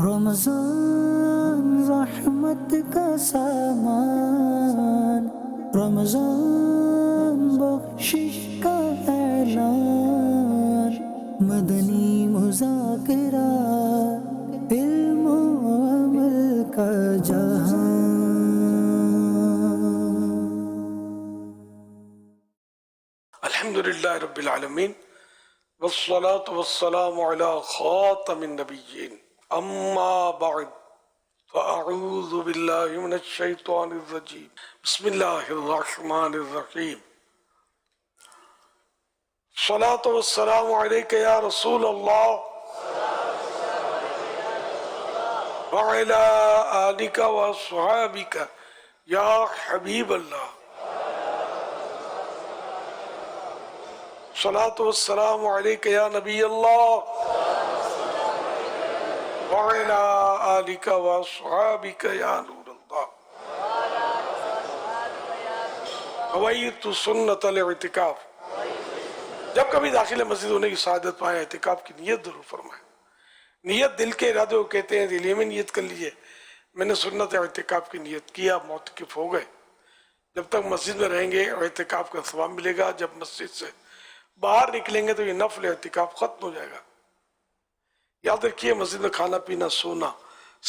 رمضان رحمت کا سامان، رمضان بخشش کا اعلان، مدنی مذاکرہ علم و عمل کا جہان۔ الحمدللہ رب العالمین والصلاة والسلام علی خاتم النبیین، اما بعد فاعوذ باللہ من الشیطان الرجیم، بسم اللہ الرحمن الرحیم۔ الصلاة والسلام علیک یا رسول اللہ وعلی آلک واصحابک یا حبیب اللہ۔ الصلاة والسلام علیک یا نبی اللہ وعلی آلک واصحابک یا نور اللہ۔ قویت سنت الاعتکاف، جب کبھی داخل مسجد ہونے کی سعادت پائیں اعتکاف کی نیت ضرور فرمائیں۔ نیت دل کے ارادے کو کہتے ہیں، دل میں نیت کر لیجئے میں نے سنت اعتکاف کی نیت کیا، معتکف ہو گئے۔ جب تک مسجد میں رہیں گے اعتکاف کا ثواب ملے گا، جب مسجد سے باہر نکلیں گے تو یہ نفل اعتکاف ختم ہو جائے گا۔ یاد رکھیے، مسجد میں کھانا پینا، سونا،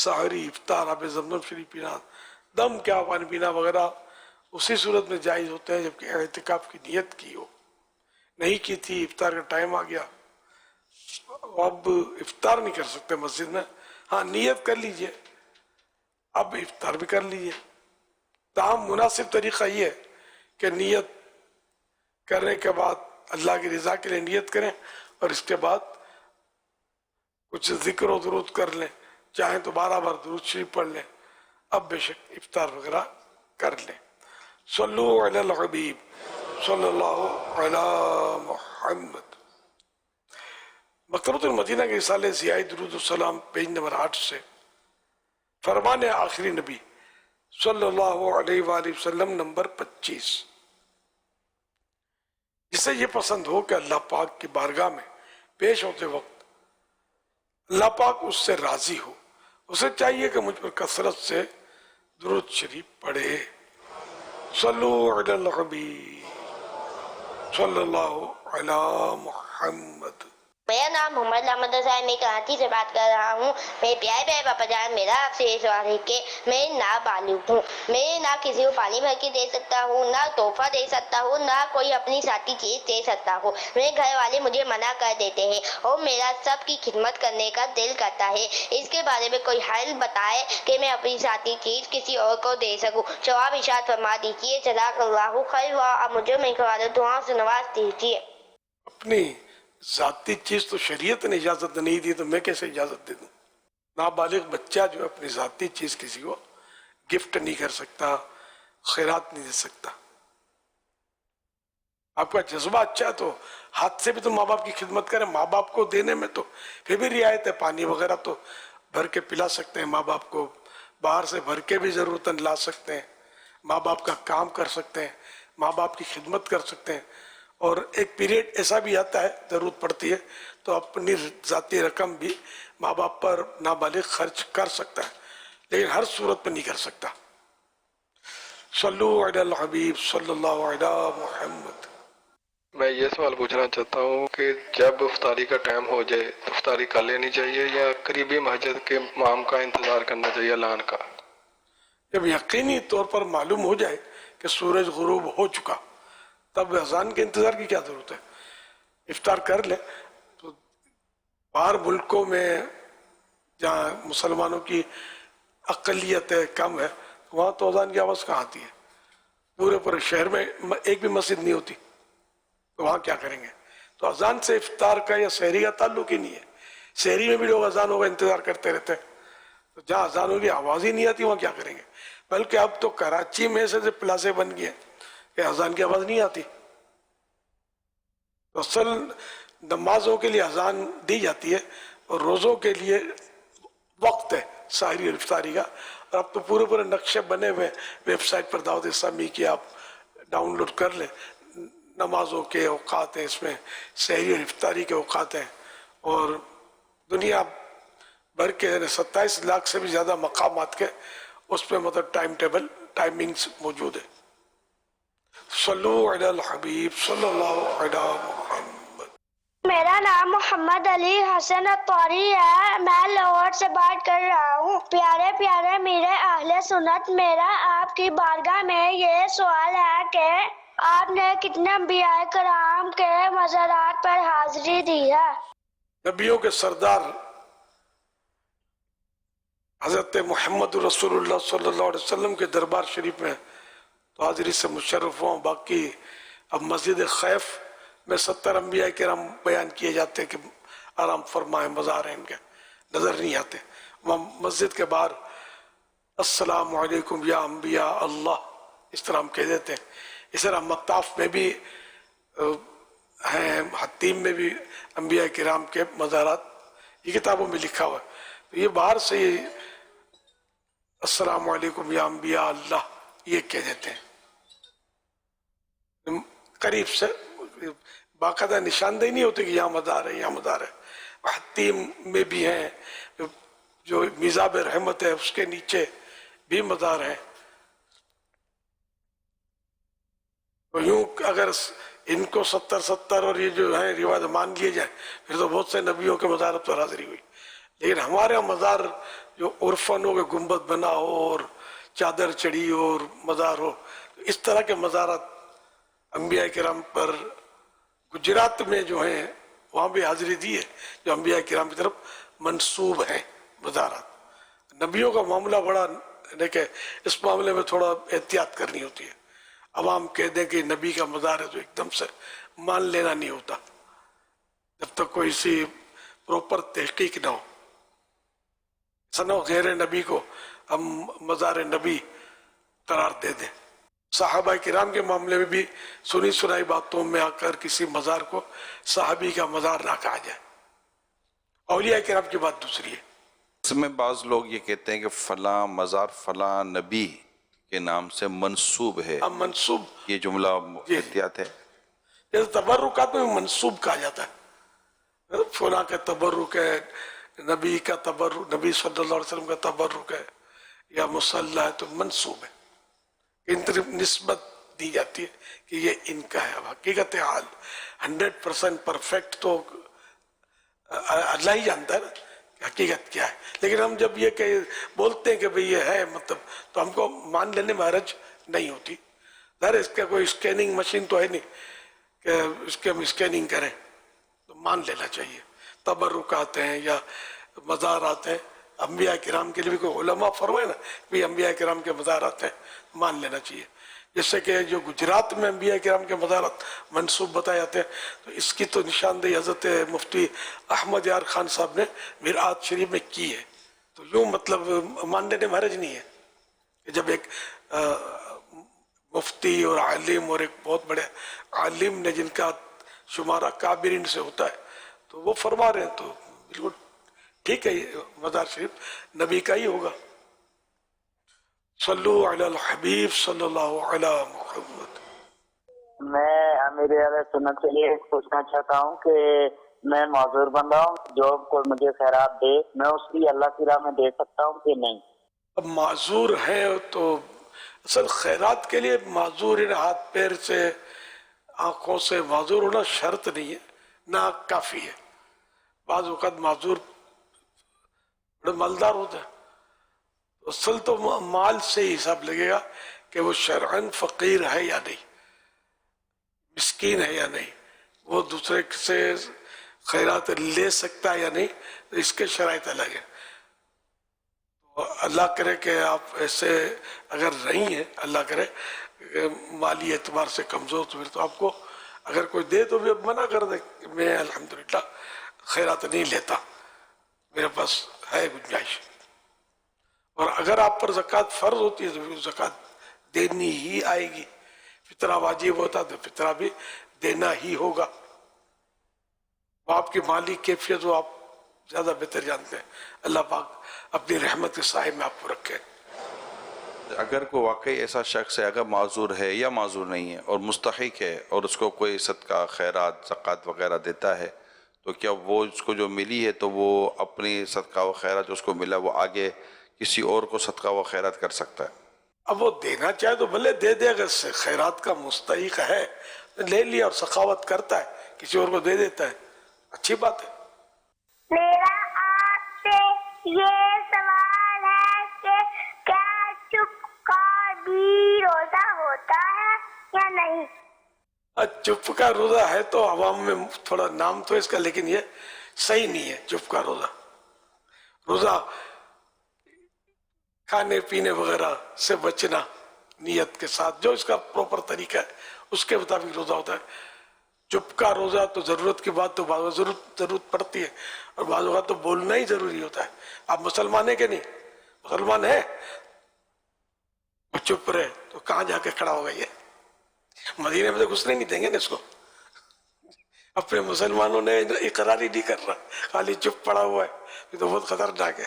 سحری، افطار، آب زمزم شریف پینا، دم کیا پانی پینا وغیرہ اسی صورت میں جائز ہوتے ہیں جبکہ اعتکاف کی نیت کی ہو۔ نہیں کی تھی، افطار کا ٹائم آ گیا، اب افطار نہیں کر سکتے مسجد میں، ہاں نیت کر لیجئے، اب افطار بھی کر لیجئے۔ تاہم مناسب طریقہ یہ ہے کہ نیت کرنے کے بعد اللہ کی رضا کے لیے نیت کریں اور اس کے بعد کچھ ذکر و درود کر لیں، چاہیں تو 12 بار درود شریف پڑھ لیں، اب بے شک افطار وغیرہ کر لیں۔ صلو علی الحبیب صلی اللہ علی محمد۔ مکتبۃ المدینہ کے رسالے ضیاء درود السلام پیج نمبر 8 سے فرمان آخری نبی صلی اللہ علیہ وآلہ وسلم نمبر 25۔ جسے یہ پسند ہو کہ اللہ پاک کی بارگاہ میں پیش ہوتے وقت اللہ پاک اس سے راضی ہو، اسے چاہیے کہ مجھ پر کثرت سے درود شریف پڑھے۔ صلو علی الحبیب صلی اللہ علی محمد۔ میرا نام محمد احمد حسین، میں کراچی سے بات کر رہا ہوں۔ میرے پیارے پیارے پاپا جان، میرا آپ سے یہ سوال ہے کہ میں نابالغ ہوں، میں نہ کسی کو پانی بھر کے دے سکتا ہوں، نہ تحفہ دے سکتا ہوں، نہ کوئی اپنی ذاتی چیز دے سکتا ہوں۔ میرے گھر والے مجھے منع کر دیتے ہیں اور میرا سب کی خدمت کرنے کا دل کرتا ہے۔ اس کے بارے میں کوئی حل بتائے کہ میں اپنی ذاتی چیز کسی اور کو دے سکوں۔ جواب ارشاد فرما دیجیے، جزاک اللہ خیر، اب مجھے میں دعا سے نواز دیجیے۔ اپنی ذاتی چیز تو شریعت نے اجازت نہیں دی تو میں کیسے اجازت دے دوں؟ نابالغ بچہ جو اپنی ذاتی چیز کسی کو گفٹ نہیں کر سکتا، خیرات نہیں دے سکتا۔ آپ کا جذبہ اچھا ہے تو ہاتھ سے بھی تو ماں باپ کی خدمت کریں۔ ماں باپ کو دینے میں تو پھر بھی رعایت ہے، پانی وغیرہ تو بھر کے پلا سکتے ہیں ماں باپ کو، باہر سے بھر کے بھی ضرورتاً لا سکتے ہیں، ماں باپ کا کام کر سکتے ہیں، ماں باپ کی خدمت کر سکتے ہیں۔ اور ایک پیریڈ ایسا بھی آتا ہے ضرورت پڑتی ہے تو اپنی ذاتی رقم بھی ماں باپ پر نابالغ خرچ کر سکتا ہے، لیکن ہر صورت میں نہیں کر سکتا۔ صلو علی الحبیب صلی اللہ علی محمد۔ میں یہ سوال پوچھنا چاہتا ہوں کہ جب افطاری کا ٹائم ہو جائے تو افطاری کر لینی چاہیے یا قریبی مسجد کے امام کا انتظار کرنا چاہیے اعلان کا؟ جب یقینی طور پر معلوم ہو جائے کہ سورج غروب ہو چکا تب اذان کے انتظار کی کیا ضرورت ہے؟ افطار کر لیں۔ تو باہر ملکوں میں جہاں مسلمانوں کی اقلیت ہے، کم ہے، وہاں تو اذان کی آواز کہاں آتی ہے؟ پورے پورے شہر میں ایک بھی مسجد نہیں ہوتی، تو وہاں کیا کریں گے؟ تو اذان سے افطار کا یا سحری کا تعلق ہی نہیں ہے۔ سحری میں بھی لوگ اذان ہوگا انتظار کرتے رہتے ہیں، تو جہاں اذان ہوگی آواز ہی نہیں آتی وہاں کیا کریں گے؟ بلکہ اب تو کراچی میں سے پلازے بن گئے کہ اذان کی آواز نہیں آتی۔ اصل نمازوں کے لیے اذان دی جاتی ہے اور روزوں کے لیے وقت ہے سحری اور افطاری کا، اور اب تو پورے پورے نقشے بنے ہوئے، ویب سائٹ پر دعوت اسلامی کی آپ ڈاؤن لوڈ کر لیں، نمازوں کے اوقات ہیں، اس میں سحری اور افطاری کے اوقات ہیں، اور دنیا بھر کے 27 لاکھ سے بھی زیادہ مقامات کے اس پہ مطلب ٹائم ٹیبل ٹائمنگز موجود ہے. صلو علی الحبیب صلی اللہ علی محمد. میرا نام محمد علی حسن الطوری ہے. میں لاہور سے بات کر رہا ہوں. پیارے پیارے میرے اہل سنت، میرا آپ کی بارگاہ میں یہ سوال ہے کہ آپ نے کتنے انبیاء کرام کے مزارات پر حاضری دی ہے؟ نبیوں کے سردار حضرت محمد رسول اللہ صلی اللہ علیہ وسلم کے دربار شریف میں تو حاضری سے مشرف ہوں. باقی اب مسجد خیف میں 70 انبیاء کرام بیان کیے جاتے ہیں کہ آرام فرمائیں، مزار ہیں ان کے، نظر نہیں آتے. وہاں مسجد کے باہر السلام علیکم یا انبیاء اللہ اس طرح ہم کہہ دیتے ہیں. اس طرح مطاف میں بھی ہیں، حتیم میں بھی انبیاء کرام کے مزارات یہ کتابوں میں لکھا ہوا ہے. تو یہ باہر سے ہی السلام علیکم یا انبیاء اللہ یہ کہہ دیتے ہیں. قریب سے باقاعدہ نشاندہی نہیں ہوتی کہ یہاں مزار ہے، یہاں مزار ہے. حتیم میں بھی ہیں، جو میزاب رحمت ہے اس کے نیچے بھی مزار ہیں. تو یوں اگر ان کو 70 اور یہ جو ہیں روایت مان لیے جائیں پھر تو بہت سے نبیوں کے مزارات پر حاضری ہوئی. لیکن ہمارے یہاں مزار جو عرفن ہو کہ گنبد بنا ہو اور چادر چڑھی ہو اور مزار ہو، اس طرح کے مزارات انبیاء کرام پر گجرات میں جو ہیں وہاں بھی حاضری دی ہے، جو انبیاء کرام کی طرف منسوب ہیں مزارات. نبیوں کا معاملہ بڑا دیکھیں، اس معاملے میں تھوڑا احتیاط کرنی ہوتی ہے. عوام کہہ دیں کہ نبی کا مزار ہے تو ایک دم سے مان لینا نہیں ہوتا جب تک کوئی سی پروپر تحقیق نہ ہو. سنو غیر نبی کو ہم مزار نبی قرار دے دیں. صحابہ کرام کے معاملے میں بھی سنی سنائی باتوں میں آ کر کسی مزار کو صحابی کا مزار نہ کہا جائے. اولیاء کرام کی بات دوسری ہے. اس میں بعض لوگ یہ کہتے ہیں کہ فلاں مزار فلاں نبی کے نام سے منسوب ہے. اب منسوب یہ جملہ احتیاط ہے. جیسے تبرکات میں منسوب کہا جاتا ہے، فلاں کا تبرک ہے، نبی کا تبرک، نبی صلی اللہ علیہ وسلم کا تبرک ہے یا مصلی ہے تو منسوب ہے. ان طرف نسبت دی جاتی ہے کہ یہ ان کا ہے. اب حقیقت حال 100% پرفیکٹ تو اللہ ہی جانتا ہے نا کہ حقیقت کیا ہے. لیکن ہم جب یہ کہ بولتے ہیں کہ بھئی یہ ہے مطلب تو ہم کو مان لینے میں حرج نہیں ہوتی. ظاہر اس کا کوئی اسکیننگ مشین تو ہے نہیں کہ اس کے ہم اسکیننگ کریں، تو مان لینا چاہیے. تبرکات ہیں یا مزارات ہیں انبیاء کرام کے لیے بھی کوئی علماء فرمائے نا بھی انبیاء کرام کے مزارات ہیں، مان لینا چاہیے. جیسے کہ جو گجرات میں انبیاء کرام کے مزارات منسوب بتائے جاتے ہیں تو اس کی تو نشاندہی حضرت مفتی احمد یار خان صاحب نے میرآت شریف میں کی ہے. تو یوں مطلب ماننے میں حرج نہیں ہے کہ جب ایک مفتی اور عالم اور ایک بہت بڑے عالم نے جن کا شمارہ کابرین سے ہوتا ہے تو وہ فرما رہے ہیں تو بالکل ٹھیک ہے. یہ مزار شریف نبی کا ہی ہوگا. صلو علی الحبیب صلی اللہ علی محمد. میں امیر علیہ سنت سے یہ پوچھنا چاہتا ہوں کہ میں معذور بندہ ہوں، جو کوئی مجھے خیرات دے میں اس کی اللہ کی راہ میں دے سکتا ہوں کہ نہیں؟ اب معذور ہے تو اصل خیرات کے لیے معذور ہاتھ پیر سے آنکھوں سے معذور ہونا شرط نہیں ہے، نہ کافی ہے. بعض اوقات معذور بڑے مالدار ہوتا ہے، اصل تو مال سے ہی حساب لگے گا کہ وہ شرعاً فقیر ہے یا نہیں، مسکین ہے یا نہیں، وہ دوسرے سے خیرات لے سکتا ہے یا نہیں، اس کے شرائط الگ ہیں. تو اللہ کرے کہ آپ ایسے اگر نہیں ہیں، اللہ کرے مالی اعتبار سے کمزور تو پھر تو آپ کو اگر کوئی دے تو بھی منع کر دے کہ میں الحمدللہ خیرات نہیں لیتا، میرے پاس ہے گنجائش. اور اگر آپ پر زکوٰۃ فرض ہوتی ہے تو پھر زکوٰۃ دینی ہی آئے گی. فطرہ واجب ہوتا تو فطرہ بھی دینا ہی ہوگا. آپ کی مالی کیفیت وہ آپ زیادہ بہتر جانتے ہیں. اللہ پاک اپنی رحمت کے سائے میں آپ کو رکھے. اگر کوئی واقعی ایسا شخص ہے اگر معذور ہے یا معذور نہیں ہے اور مستحق ہے اور اس کو کوئی صدقہ خیرات زکوٰۃ وغیرہ دیتا ہے تو کیا وہ اس کو جو ملی ہے تو وہ اپنی صدقہ و خیرات جو اس کو ملا وہ آگے کسی اور کو صدقہ و خیرات کر سکتا ہے؟ اب وہ دینا چاہے تو بھلے دے دے، اگر خیرات کا مستحق ہے لے لیا اور سخاوت کرتا ہے کسی اور کو دے دیتا ہے، اچھی بات ہے۔ میرا آپ سے یہ سوال ہے کہ کیا چپ کا بھی روزہ ہوتا ہے یا نہیں؟ چپ کا روزہ ہے تو عوام میں تھوڑا نام تو اس کا، لیکن یہ صحیح نہیں ہے چپ کا روزہ۔ روزہ کھانے پینے وغیرہ سے بچنا نیت کے ساتھ، جو اس کا پراپر طریقہ ہے اس کے مطابق روزہ ہوتا ہے۔ چپ کا روزہ تو ضرورت کی بات تو بعض ضرورت پڑتی ہے، اور بعض اوقات تو بولنا ہی ضروری ہوتا ہے۔ آپ مسلمان ہیں کہ نہیں؟ مسلمان ہے، وہ چپ رہے تو کہاں جا کے کھڑا ہوگا؟ یہ مدینے میں تو گھسنے نہیں دیں گے نا اس کو۔ اپنے مسلمانوں نے اقرار ہی نہیں کر رہا، خالی چپ پڑا ہوا ہے، یہ تو بہت خطرناک ہے۔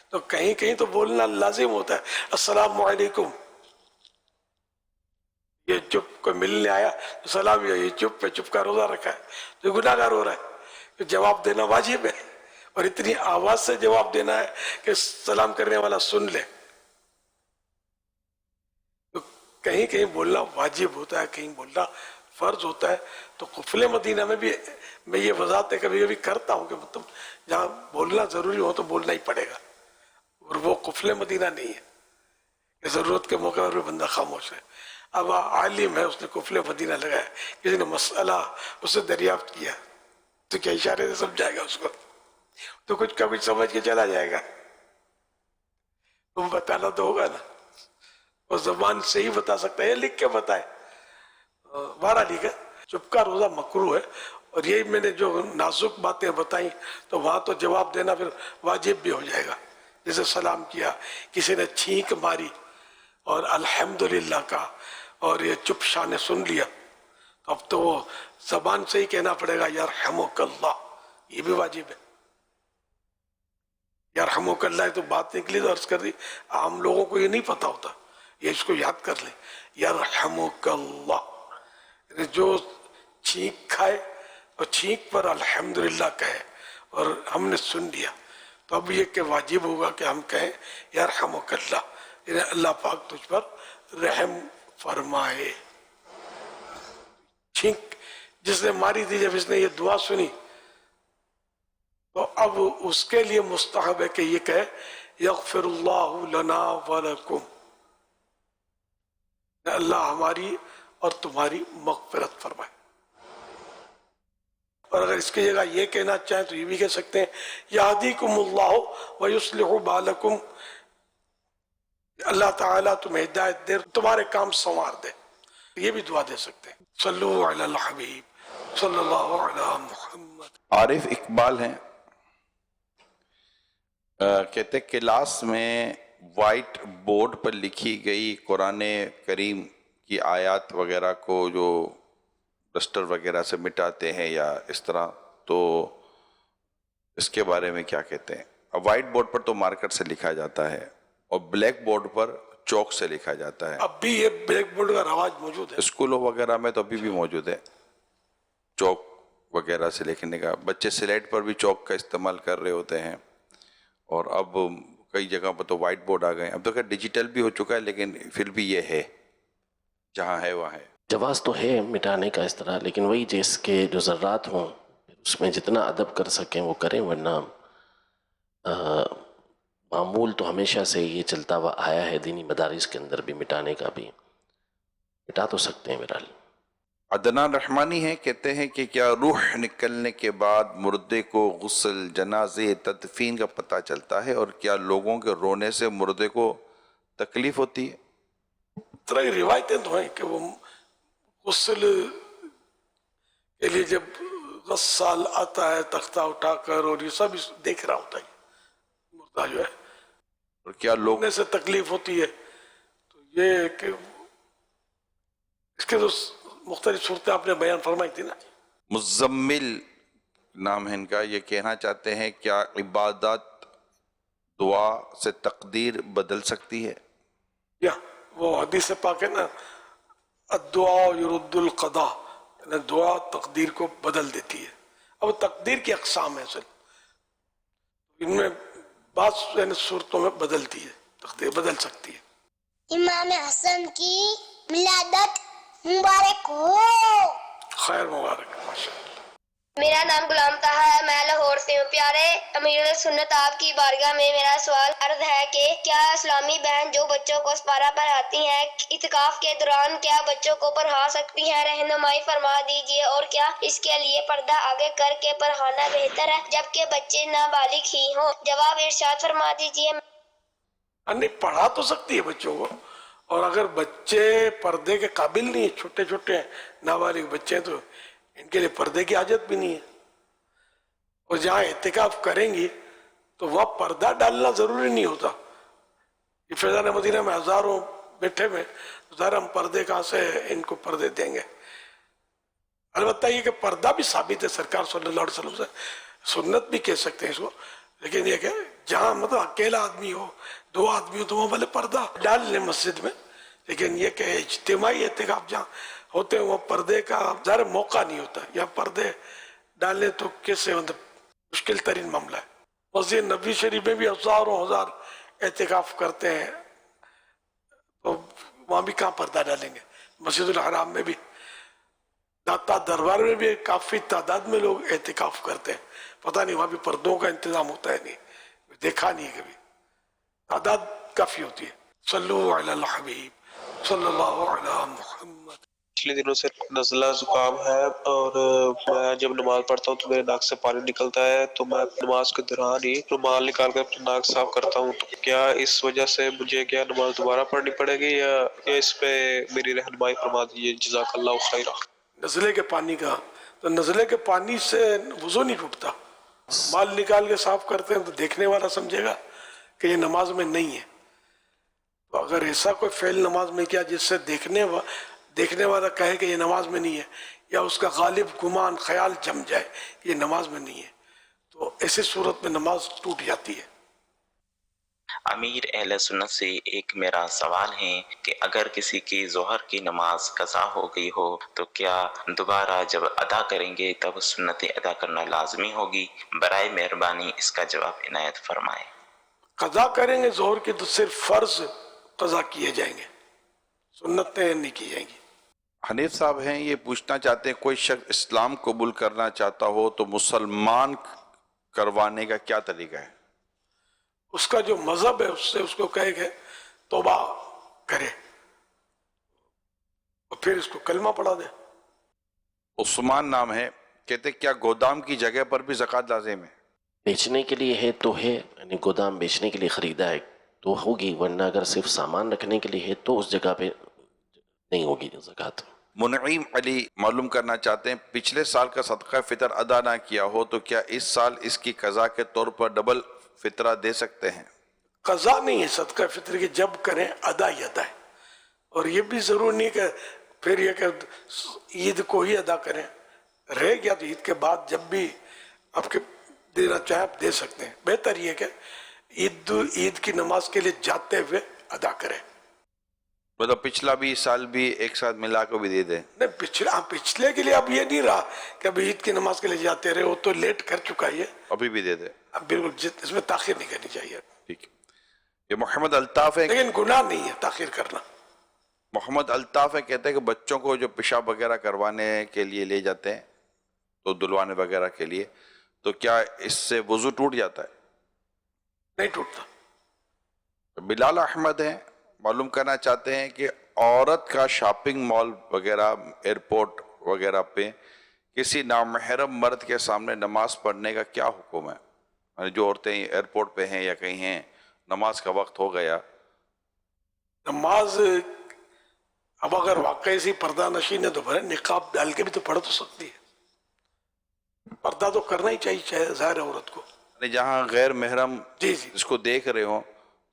تو کہیں کہیں تو بولنا لازم ہوتا ہے، السلام علیکم، یہ چپ کوئی ملنے آیا تو سلام، یہ چپ پہ چپ کا روزہ رکھا ہے تو گناہ گار ہو رہا ہے۔ جواب دینا واجب ہے، اور اتنی آواز سے جواب دینا ہے کہ سلام کرنے والا سن لے۔ تو کہیں کہیں بولنا واجب ہوتا ہے، کہیں بولنا فرض ہوتا ہے۔ تو قفل مدینہ میں بھی میں یہ وضاحت کبھی کبھی کرتا ہوں کہ مطلب جہاں بولنا ضروری ہو تو بولنا ہی پڑے گا، اور وہ قفل مدینہ نہیں ہے کہ ضرورت کے موقع پر بھی بندہ خاموش ہے۔ اب عالم ہے، اس نے قفل مدینہ لگایا، کسی نے مسئلہ اس سے دریافت کیا تو کیا اشارے سے سمجھائے گا اس کو؟ تو کچھ کا کچھ سمجھ کے چلا جائے گا، تم بتانا تو ہوگا نا۔ وہ زبان سے ہی بتا سکتا ہے یا لکھ کے بتائے، بارہ لکھ ہے۔ چپ کا روزہ مکروہ ہے، اور یہی میں نے جو نازک باتیں بتائیں تو وہاں تو جواب دینا پھر واجب بھی ہو جائے گا۔ جیسے سلام کیا، کسی نے چھینک ماری اور الحمدللہ کا، اور یہ چپ شانے سن لیا، تو اب تو وہ زبان سے ہی کہنا پڑے گا یرحمک اللہ، یہ بھی واجب ہے۔ یرحمک اللہ تو بات نکلی تو عرض کر دی، عام لوگوں کو یہ نہیں پتا ہوتا، یہ اس کو یاد کر لیں، یرحمک اللہ۔ جو چھینک کھائے اور چھینک پر الحمدللہ کہے اور ہم نے سن لیا، تو اب یہ کہ واجب ہوگا کہ ہم کہیں یرحمک اللہ، یعنی اللہ پاک تجھ پر رحم فرمائے۔ چھینک جس نے ماری تھی، جب اس نے یہ دعا سنی تو اب اس کے لیے مستحب ہے کہ یہ کہے یغفر اللہ لنا ولکم، اللہ ہماری اور تمہاری مغفرت فرمائے۔ اور اگر اس کی جگہ یہ کہنا چاہیں تو یہ بھی کہہ سکتے ہیں یہدیکم اللہ ویصلح بالکم، اللہ تعالیٰ تمہیں ہدایت دے، تمہارے کام سنوار دے، یہ بھی دعا دے سکتے ہیں۔ صلو علی الحبیب صلی اللہ علی محمد۔ عارف اقبال ہیں، کہتے کلاس میں وائٹ بورڈ پر لکھی گئی قرآن کریم کی آیات وغیرہ کو جو ڈسٹر وغیرہ سے مٹاتے ہیں یا اس طرح، تو اس کے بارے میں کیا کہتے ہیں؟ اب وائٹ بورڈ پر تو مارکر سے لکھا جاتا ہے اور بلیک بورڈ پر چوک سے لکھا جاتا ہے۔ اب بھی یہ بلیک بورڈ کا رواج موجود ہے، اسکولوں وغیرہ میں تو ابھی بھی موجود ہے چوک وغیرہ سے لکھنے کا، بچے سلیٹ پر بھی چوک کا استعمال کر رہے ہوتے ہیں، اور اب کئی جگہ پر تو وائٹ بورڈ آ گئے، اب تو خیر ڈیجیٹل بھی ہو چکا ہے، لیکن پھر بھی یہ ہے، جہاں ہے وہاں ہے۔ جواز تو ہے مٹانے کا اس طرح، لیکن وہی جس کے جو ذرات ہوں اس میں جتنا ادب کر سکیں وہ کریں، ورنہ معمول تو ہمیشہ سے یہ چلتا ہوا آیا ہے دینی مدارس کے اندر بھی مٹانے کا، بھی مٹا تو سکتے ہیں بہرحال۔ عدنان رحمانی ہیں، کہتے ہیں کہ کیا روح نکلنے کے بعد مردے کو غسل، جنازے، تدفین کا پتہ چلتا ہے، اور کیا لوگوں کے رونے سے مردے کو تکلیف ہوتی ہے؟ اس طرح کی روایتیں تو ہیں کہ وہ غسل کے لیے جب غسال آتا ہے تختہ اٹھا کر، اور یہ سب دیکھ رہا ہوتا ہے مردہ جو ہے، اور کیا لوگ رونے سے تکلیف ہوتی ہے، تو یہ کہ اس کے تو مختلف صورتیں آپ نے بیان فرمائی تھی نا۔ مزمل نام ہے ان کا، یہ کہنا چاہتے ہیں کیا عبادت دعا سے تقدیر بدل سکتی ہے؟ یا وہ حدیث پاک ہے نا، الدعاء یرد القضاء، دعا تقدیر کو بدل دیتی ہے۔ اب تقدیر کی اقسام ہے اصل، ان میں بعض صورتوں میں بدلتی ہے، تقدیر بدل سکتی ہے۔ امام حسن کی ولادت مبارک ہو۔ خیر مبارک، ماشاءاللہ۔ میرا نام غلام طاہر ہے، میں لاہور سے ہوں۔ پیارے امیر سنت، آپ کی بارگاہ میں میرا سوال عرض ہے کہ کیا اسلامی بہن جو بچوں کو سپارہ پڑھاتی ہیں اعتکاف کے دوران کیا بچوں کو پڑھا سکتی ہیں؟ رہنمائی فرما دیجیے۔ اور کیا اس کے لیے پردہ آگے کر کے پڑھانا بہتر ہے جبکہ بچے نابالغ ہی ہوں؟ جواب ارشاد فرما دیجیے۔ نہیں، پڑھا تو سکتی ہے بچوں کو، اور اگر بچے پردے کے قابل نہیں ہیں، چھوٹے چھوٹے ہیں، نابالغ بچے ہیں، تو ان کے لیے پردے کی حاجت بھی نہیں ہے۔ اور جہاں اعتکاف کریں گی تو وہاں پردہ ڈالنا ضروری نہیں ہوتا۔ یہ فیضان مدینہ میں ہزاروں بیٹھے ہوئے، ظاہر ہم پردے کہاں سے ان کو پردے دیں گے؟ البتہ یہ کہ پردہ بھی ثابت ہے سرکار صلی اللہ علیہ وسلم سے، سنت بھی کہہ سکتے ہیں اس کو، لیکن یہ کہ جہاں مطلب اکیلا آدمی ہو، دو آدمی ہو، تو وہاں بھلے پردہ ڈال لیں مسجد میں، لیکن یہ کہ اجتماعی اعتکاف جہاں ہوتے ہیں وہ پردے کا ظاہر موقع نہیں ہوتا۔ یا پردے ڈالیں تو کیسے، مطلب مشکل ترین معاملہ ہے۔ مسجد نبی شریف میں بھی ہزاروں ہزار اعتکاف کرتے ہیں، تو وہاں بھی کہاں پردہ ڈالیں گے؟ مسجد الحرام میں بھی، داتا دربار میں بھی کافی تعداد میں لوگ اعتکاف کرتے ہیں، پتہ نہیں وہاں بھی پردوں کا انتظام ہوتا ہے، نہیں دیکھا نہیں کبھی، تعداد کافی ہوتی ہے۔ صلو علی الحبیب صلی اللہ علی محمد۔ پچھلے دنوں سے نزلہ زکام ہے، اور میں جب نماز پڑھتا ہوں تو میرے ناک سے پانی نکلتا ہے، تو میں نماز کے دوران ہی رومال نکال کر اپنا ناک صاف کرتا ہوں۔ تو کیا اس وجہ سے مجھے کیا نماز دوبارہ پڑھنی پڑے گی، یا اس پہ میری رہنمائی فرما دیجیے؟ جزاک اللہ خیرہ۔ نزلے کے پانی کا، تو نزلے کے پانی سے وضو نہیں ٹوٹتا، مال نکال کے صاف کرتے ہیں تو دیکھنے والا سمجھے گا کہ یہ نماز میں نہیں ہے۔ تو اگر ایسا کوئی فعل نماز میں کیا جس سے دیکھنے والا کہے کہ یہ نماز میں نہیں ہے، یا اس کا غالب گمان خیال جم جائے کہ یہ نماز میں نہیں ہے، تو ایسی صورت میں نماز ٹوٹ جاتی ہے۔ امیر اہل سنت سے ایک میرا سوال ہے کہ اگر کسی کی ظہر کی نماز قضا ہو گئی ہو تو کیا دوبارہ جب ادا کریں گے تب سنت ادا کرنا لازمی ہوگی؟ برائے مہربانی اس کا جواب عنایت فرمائیں۔ قضا کریں گے ظہر کی تو صرف فرض قضا کیے جائیں گے، سنتیں نہیں کی جائیں گی۔ حنیف صاحب ہیں، یہ پوچھنا چاہتے ہیں کوئی شخص اسلام قبول کرنا چاہتا ہو تو مسلمان کروانے کا کیا طریقہ ہے؟ اس کا جو مذہب ہے اس سے اس کو کہے کہ توبہ کرے، اور پھر اس کو کلمہ پڑھا دے۔ عثمان نام ہے، کہتے کیا گودام کی جگہ پر بھی زکوٰۃ لازم ہے؟ بیچنے کے لیے ہے تو ہے، یعنی گودام بیچنے کے لیے خریدا ہے تو ہوگی، ورنہ اگر صرف سامان رکھنے کے لیے ہے تو اس جگہ پہ نہیں ہوگی زکوٰۃ۔ منعیم علی معلوم کرنا چاہتے ہیں پچھلے سال کا صدقہ فطر ادا نہ کیا ہو تو کیا اس سال اس کی قضا کے طور پر ڈبل فطرہ دے سکتے ہیں؟ قضا نہیں ہے صدقہ فطر کی، جب کریں ادا ہی ادا ہے، اور یہ بھی ضرور نہیں کہ پھر یہ کہ عید کو ہی ادا کریں، رہ گیا تو عید کے بعد جب بھی آپ کے دینا چاہیں آپ دے سکتے ہیں۔ بہتر یہ کہ عید کی نماز کے لیے جاتے ہوئے ادا کریں۔ مطلب پچھلا بھی سال بھی ایک ساتھ ملا کو بھی دے دیں؟ نہیں، پچھلے کے لیے اب یہ نہیں رہا کہ اب عید کی نماز کے لیے جاتے رہے، وہ تو لیٹ کر چکا ہے، ابھی بھی دے دیں؟ اب بالکل اس میں تاخیر نہیں کرنی چاہیے۔ ٹھیک ہے۔ یہ محمد الطاف ہے، لیکن گناہ نہیں ہے تاخیر کرنا۔ محمد الطاف ہے، کہتے ہیں کہ بچوں کو جو پیشاب وغیرہ کروانے کے لیے لے جاتے ہیں تو دلوانے وغیرہ کے لیے، تو کیا اس سے وضو ٹوٹ جاتا ہے؟ نہیں ٹوٹتا۔ بلال احمد ہیں، معلوم کرنا چاہتے ہیں کہ عورت کا شاپنگ مال وغیرہ ایئرپورٹ وغیرہ پہ کسی نامحرم مرد کے سامنے نماز پڑھنے کا کیا حکم ہے؟ یعنی جو عورتیں ایئرپورٹ پہ ہیں یا کہیں ہیں، نماز کا وقت ہو گیا، نماز اب اگر واقعی سی پردہ نشین ہے تو بھلے نقاب ڈال کے بھی تو پڑھ تو سکتی ہے، پردہ تو کرنا ہی چاہیے ظاہر عورت کو۔ یعنی جہاں غیر محرم جی جس کو دیکھ رہے ہوں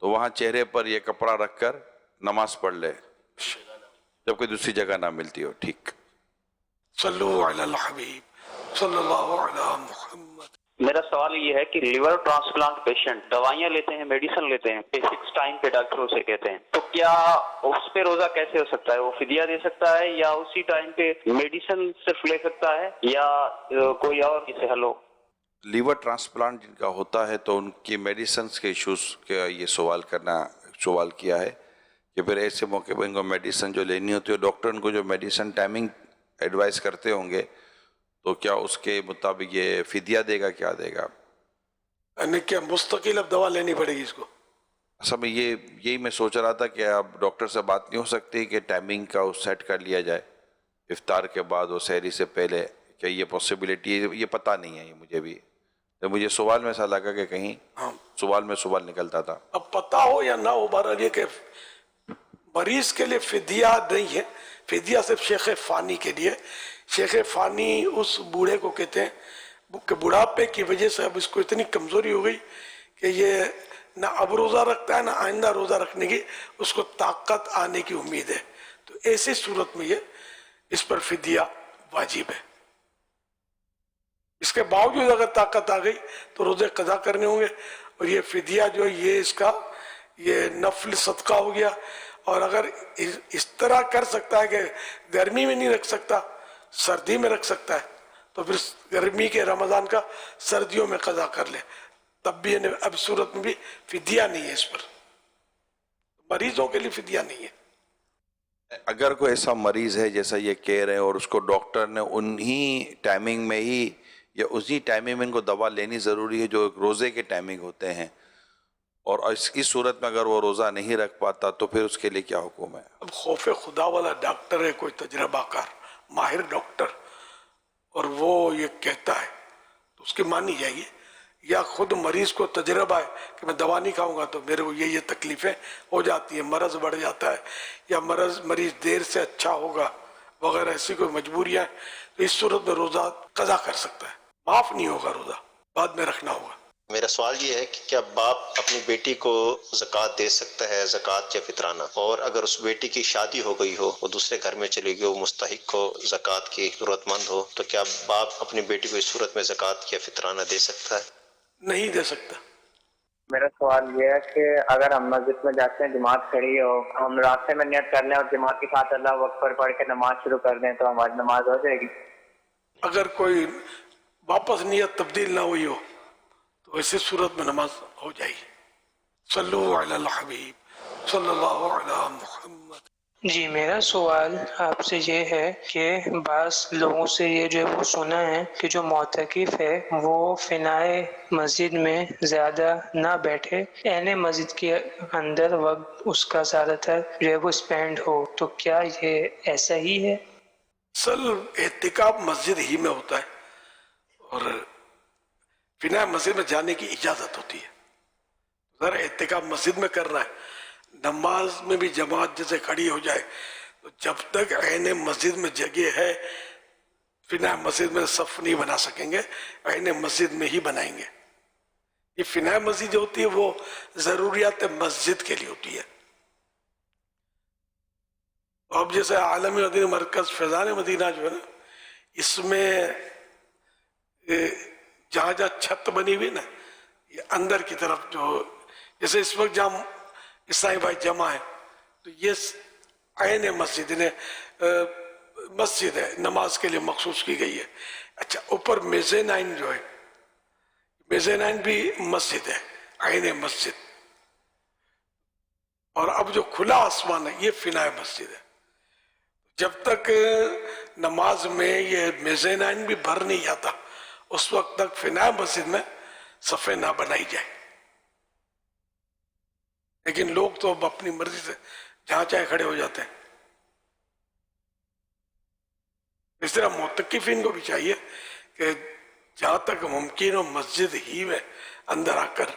تو وہاں چہرے پر یہ کپڑا رکھ کر نماز پڑھ لے جب کوئی دوسری جگہ نہ ملتی ہو۔ ٹھیک۔ صلو علی الحبیب صلی اللہ علی محمد۔ میرا سوال یہ ہے کہ لیور ٹرانسپلانٹ پیشنٹ دوائیاں لیتے ہیں، میڈیسن لیتے ہیں، ٹائم پہ ڈاکٹر اسے کہتے ہیں، تو کیا اس پہ روزہ کیسے ہو سکتا ہے؟ وہ فدیہ دے سکتا ہے یا اسی ٹائم پہ میڈیسن صرف لے سکتا ہے یا کوئی اور اسے حل ہو؟ لیور ٹرانسپلانٹ جن کا ہوتا ہے تو ان کی میڈیسنز کے ایشوز کا یہ سوال کیا ہے کہ پھر ایسے موقع پہ ان کو میڈیسن جو لینی ہوتی ہے، ڈاکٹر ان کو جو میڈیسن ٹائمنگ ایڈوائز کرتے ہوں گے تو کیا اس کے مطابق یہ فدیہ دے گا، کیا دے گا؟ یعنی کیا مستقل اب دوا لینی پڑے گی اس کو؟ اصل میں یہی میں سوچ رہا تھا کہ اب ڈاکٹر سے بات نہیں ہو سکتی کہ ٹائمنگ کا سیٹ کر لیا جائے افطار کے بعد اور سحری سے پہلے، کیا یہ پاسبلٹی ہے؟ یہ پتہ نہیں ہے، یہ مجھے بھی تو مجھے سوال میں ایسا لگا کہ کہیں سوال نکلتا تھا. اب پتہ ہو یا نہ ہو، بہرحال یہ کہ مریض کے لیے فدیہ نہیں ہے، فدیہ صرف شیخ فانی کے لیے. شیخ فانی اس بوڑھے کو کہتے ہیں کہ بڑھاپے کی وجہ سے اب اس کو اتنی کمزوری ہو گئی کہ یہ نہ اب روزہ رکھتا ہے نہ آئندہ روزہ رکھنے کی اس کو طاقت آنے کی امید ہے، تو ایسی صورت میں یہ اس پر فدیہ واجب ہے. اس کے باوجود اگر طاقت آ گئی تو روزے قضا کرنے ہوں گے، اور یہ فدیہ جو یہ اس کا یہ نفل صدقہ ہو گیا. اور اگر اس طرح کر سکتا ہے کہ گرمی میں نہیں رکھ سکتا، سردی میں رکھ سکتا ہے، تو پھر گرمی کے رمضان کا سردیوں میں قضا کر لے، تب بھی اب صورت میں بھی فدیہ نہیں ہے اس پر، مریضوں کے لیے فدیہ نہیں ہے. اگر کوئی ایسا مریض ہے جیسا یہ کہہ رہے ہیں اور اس کو ڈاکٹر نے انہی ٹائمنگ میں ہی یا اسی ٹائمنگ میں ان کو دوا لینی ضروری ہے جو روزے کے ٹائمنگ ہوتے ہیں، اور اس صورت میں اگر وہ روزہ نہیں رکھ پاتا تو پھر اس کے لیے کیا حکم ہے؟ اب خوف خدا والا ڈاکٹر ہے، کوئی تجربہ کار ماہر ڈاکٹر، اور وہ یہ کہتا ہے تو اس کی مانی جائیے. یا خود مریض کو تجربہ ہے کہ میں دوا نہیں کھاؤں گا تو میرے کو یہ تکلیفیں ہو جاتی ہیں، مرض بڑھ جاتا ہے، یا مریض دیر سے اچھا ہوگا وغیرہ، ایسی کوئی مجبوریاں ہیں، تو اس صورت میں روزہ قضا کر سکتا ہے، معاف نہیں ہوگا، روزہ بعد میں رکھنا ہوگا. میرا سوال یہ ہے کہ کیا باپ اپنی بیٹی کو زکوٰۃ دے سکتا ہے، زکوٰۃ یا فطرانہ؟ اور اگر اس بیٹی کی شادی ہو گئی ہو، وہ دوسرے گھر میں چلی گئی، وہ مستحق ہو، زکوٰۃ کی ضرورت مند ہو، تو کیا باپ اپنی بیٹی کو اس صورت میں زکوٰۃ یا فطرانہ دے سکتا ہے؟ نہیں دے سکتا. میرا سوال یہ ہے کہ اگر ہم مسجد میں جاتے ہیں، جماعت کھڑی ہو، ہم راستے میں نیت کر لیں اور جماعت کے ساتھ اللہ اکبر پڑھ کے نماز شروع کر دیں تو ہماری نماز ہو جائے گی؟ اگر کوئی واپس نیت تبدیل نہ ہوئی ہو تو ایسی صورت میں نماز ہو جائے گی. صلو علی الحبیب صلی اللہ علی محمد. جی میرا سوال آپ سے یہ ہے کہ بعض لوگوں سے یہ جو وہ سنا ہے کہ جو معتکف ہے وہ فنائے مسجد میں زیادہ نہ بیٹھے، اہل مسجد کے اندر وقت اس کا زیادہ تر جو ہے وہ اسپینڈ ہو، تو کیا یہ ایسا ہی ہے؟ اصل اعتکاف مسجد ہی میں ہوتا ہے، اور فنائے مسجد میں جانے کی اجازت ہوتی ہے. ذرا اعتکاف مسجد میں کرنا ہے، نماز میں بھی جماعت جیسے کھڑی ہو جائے تو جب تک عین مسجد میں جگہ ہے فنائے مسجد میں صف نہیں بنا سکیں گے، عین مسجد میں ہی بنائیں گے. یہ فنائے مسجد جو ہوتی ہے وہ ضروریات مسجد کے لیے ہوتی ہے. اب جیسے عالمی مدینہ مرکز فیضان مدینہ جو ہے نا، اس میں جہاں چھت بنی ہوئی نا، یہ اندر کی طرف جو جیسے اس وقت جہاں عیسائی بھائی جمع ہے تو یہ عین مسجد مسجد ہے، نماز کے لیے مخصوص کی گئی ہے. اچھا، اوپر میزینائن جو ہے، میزینائن بھی مسجد ہے، عین مسجد. اور اب جو کھلا آسمان ہے یہ فنائے مسجد ہے. جب تک نماز میں یہ میزینائن بھی بھر نہیں جاتا اس وقت تک فنائے مسجد میں صفیں نہ بنائی جائے. لیکن لوگ تو اب اپنی مرضی سے جہاں چاہے کھڑے ہو جاتے ہیں. اس طرح معتکفین کو بھی چاہیے کہ جہاں تک ممکن ہو مسجد ہی میں اندر آ کر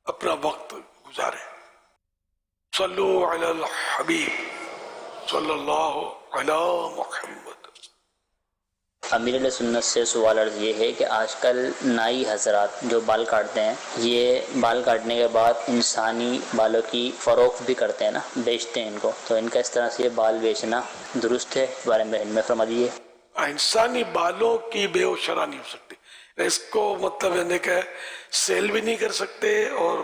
اپنا وقت گزارے. صلو علی الحبیب صلی اللہ علی محمد. امیر علیہ سنت سے سوال عرض یہ ہے کہ آج کل نائی حضرات جو بال کاٹتے ہیں، یہ بال کاٹنے کے بعد انسانی بالوں کی فروخت بھی کرتے ہیں نا، بیچتے ہیں ان کو، تو ان کا اس طرح سے یہ بال بیچنا درست ہے؟ اس بارے میں فرما دیجیے. انسانی بالوں کی بے و شرح نہیں ہو سکتی. اس کو مطلب یعنی کہ سیل بھی نہیں کر سکتے اور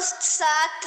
7